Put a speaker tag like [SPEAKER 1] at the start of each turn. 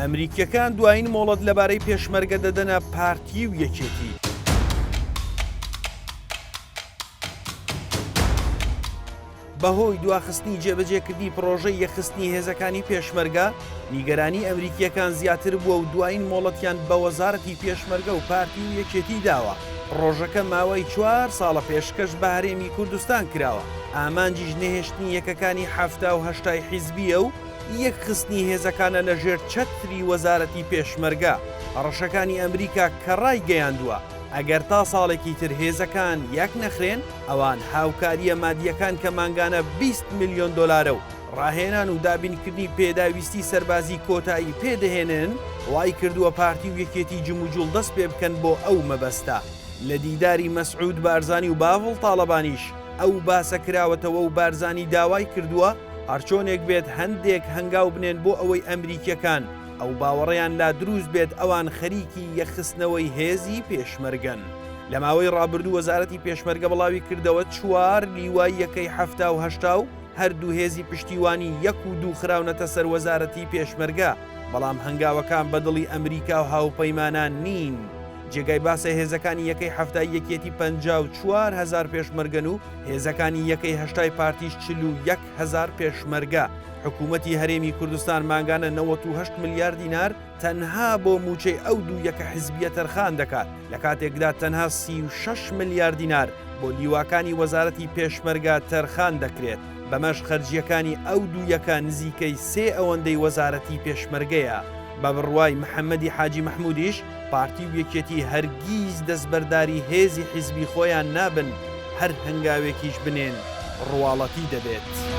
[SPEAKER 1] ئەمریکیەکان دوایین مۆڵەت لەبارەی پێشمەرگە دەدەنە پارتی و یەکێتی. بەهۆی دواخستنی جێبەجێکردنی پرۆژەی یەخستنی هێزەکانی پێشمەرگە، نیگەرانی ئەمریکیەکان زیاتر بووە و دوایین مۆڵەتیان بە وەزارەتی پێشمەرگە و پارتی و یەکێتی داوە. پرۆژەکە ماوەی 4 ساڵە پێشکەش بە هەرێمی کوردستان کراوە. ئامانجیش نەهێشتنی یەکەکانی 78 حیزبیە و یەکخستنی هێزەکانە لە ژێر چەتری وەزارەتی پێشمەرگە. ڕەشەکانی ئەمریکا کە ڕای گەیاندووە ئەگەر تا ساڵێکی تر هێزەکان یەک نەخرێن، ئەوان هاوکاریە مادیەکان کە مانگانە 20 میلیۆن دلارە و ڕاهێنان و دابینکردنی پێداویستی سەربازی کۆتایی پێدەهێنن، وای کردووە پارتی و یەکێتی جموجوڵ دەست پێ بکەن بۆ ئەو مەبەستە. لە دیداری مەسعود بارزانی و باڤڵ تاڵەبانیش ئەو باسە کراوەتەوە و بارزانی داوای کردووە هەرچۆنێک بێت هەندێک هەنگاو بنێن بۆ ئەوەی ئەمریکیەکان ئەو باوەڕیان لا دروست بێت ئەوان خەریکی یەخستنەوەی هێزی پێشمەرگەن. لە ماوەی ڕابردوو وەزارەتی پێشمەرگە بڵاوی کردەوە 4 لیوای یەکەی 78 و هەردوو هێزی پشتیوانی 1 و 2 خراونەتە سەر وەزارەتی پێشمەرگە، بەڵام هەنگاوەکان بەدڵی ئەمریکا و هاوپەیمانان نین. جێگای باسە هێزەکانی یەکەی هەفتای یەکێتی 54,000 پێشمەرگەن و هێزەکانی یەکەی هەشتای پارتیش 41,000 پێشمەرگە. حکوومەتی هەرێمی کوردستان ماگانە 98 ملیار دینار تەنها بۆ موچەی ئەو دوو یەکە حیزبیە تەرخان دەکات، لە کاتێکدا تەنها 36 ملیار دینار بۆ لیواکانی وەزارەتی پێشمەرگە تەرخان دەکرێت. بەمەش خەرجیەکانی ئەو دوو یەکە نزیکەی 3 ئەوەندەی وەزارەتی پێشمەرگەیە. بە بڕوای محەممەدی حاجی مەحمودیش پارتی و یەکێتی هەرگیز دەستبەرداری هێزی حیزبی خۆیان نابن، هەر هەنگاوێکیش بنێن ڕواڵەتی دەبێت.